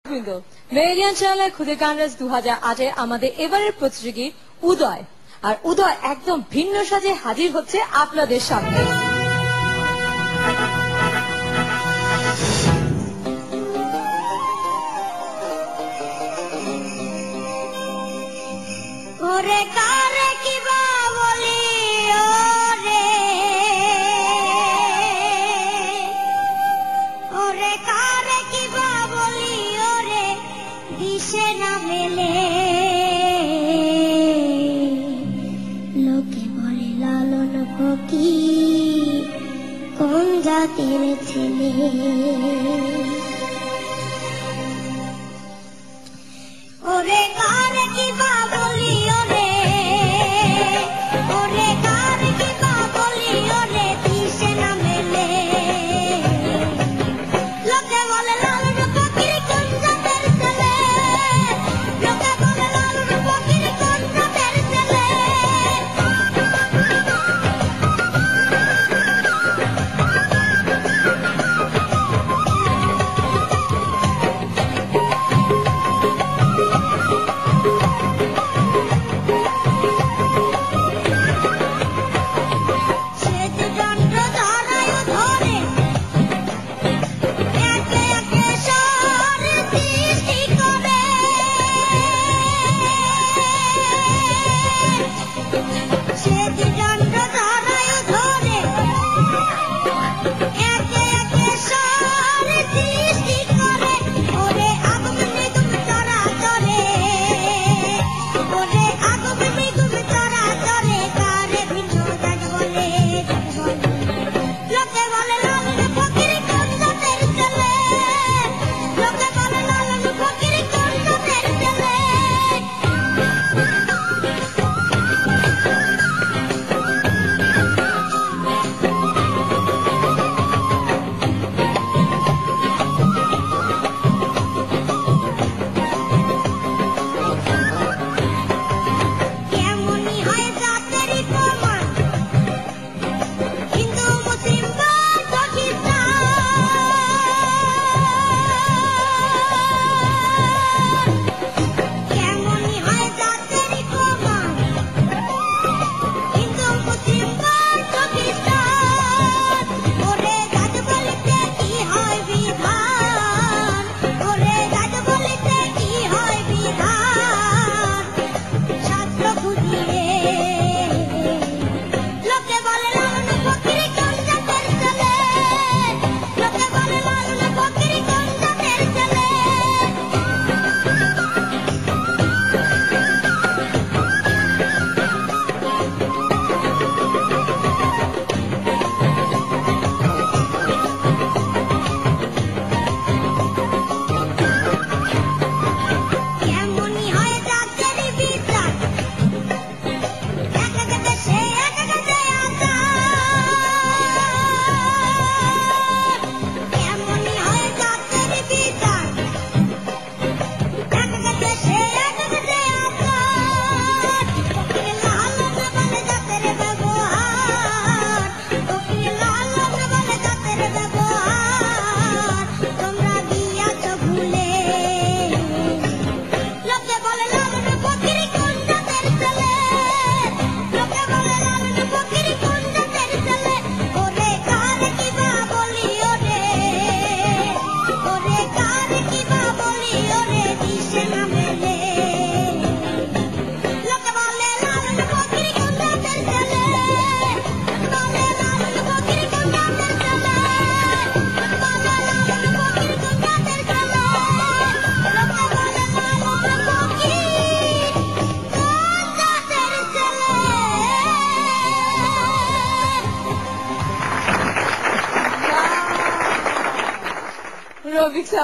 Meridien চ্যানেলের খুদে গানরাজ 2008 আমাদের এবারের প্রতিযোগী উদয়, আর উদয় একদম ভিন্ন সাজে হাজির হচ্ছে আপনাদের সামনে। ওরে কারে কিবা বলি ওরে, ওরে কারে কিবা বলি ওরে, দিশে না মেলে। লোকে বলে লালন ফকির কোন জাতের ছেলে। ওরে কারে কিবা বলি ওরে, ওরে কারে কিবা বলি ওরে, দিশে না মেলে। লোকে বলে লালন ফকির কোন জাতের ছেলে, লোকে বলে লালন ফকির কোন জাতের ছেলে।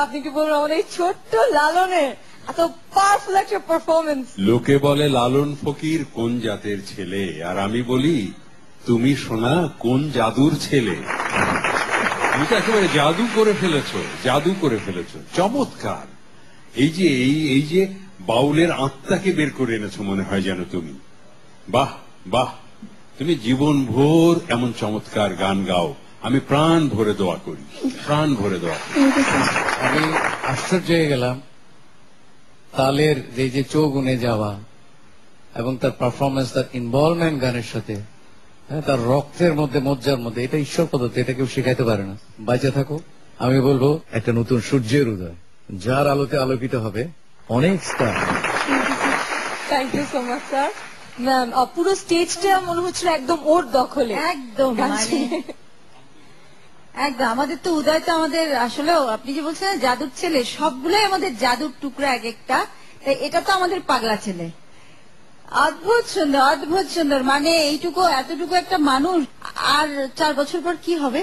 আপনি কি বলবেন আমাদের এই ছোট্ট লালনের এত পাওয়ারফুল একটা পারফরমেন্স? লোকে বলে লালন ফকির কোন জাতের ছেলে, আর আমি বলি তুমি শোনা কোন জাদুর ছেলে। তুমি তো একেবারে জাদু করে ফেলেছো, জাদু করে ফেলেছো, চমৎকার। এই যে বাউলের আত্মাকে বের করে এনেছো মনে হয় যেন তুমি। বাহ বাহ, তুমি জীবন ভোর এমন চমৎকার গান গাও, আমি প্রাণ ভরে দোয়া করি, প্রাণ ভরে দোয়া করি। আমি আশ্চর্য হয়ে গেলাম তালের যে চৌগুনে যাওয়া এবং তার পারফরমেন্স, তার ইনভলভমেন্ট গানের সাথে, হ্যাঁ, তার রক্তের মধ্যে, মজ্জার মধ্যে, এটা ঈশ্বর পদ্ধতি, এটা কেউ শেখাইতে পারে না। বাইচে থাকো। আমি বলবো একটা নতুন সূর্যের উদয়, যার আলোতে আলোকিত হবে অনেক star. Thank you so much sir. Ma'am, পুরো স্টেজটা মনে হচ্ছিল একদম ওর দখলে। একদম গান মানে শুনে। একদম আমাদের তো উদয় তো আমাদের আসলেও আপনি যে বলছেন না, জাদুর ছেলে, সবগুলোই আমাদের জাদুর টুকরা এক একটা। তাই এটা তো আমাদের পাগলা ছেলে। অদ্ভুত সুন্দর, অদ্ভুত সুন্দর, মানে এইটুকু এতটুকু একটা মানুষ আর 4 বছর পর কি হবে?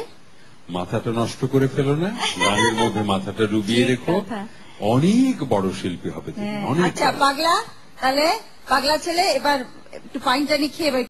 মাথাটা নষ্ট করে ফেলো না, গানের মধ্যে মাথাটা ডুবিয়ে ঠিক রেখো, কথা। অনেক বড় শিল্পী হবে তুমি, হ্যাঁ, অনেক আচ্ছা বড়। পাগলা, তাহলে পাগলা ছেলে এবার একটু পাইন টানি খেয়ে এবার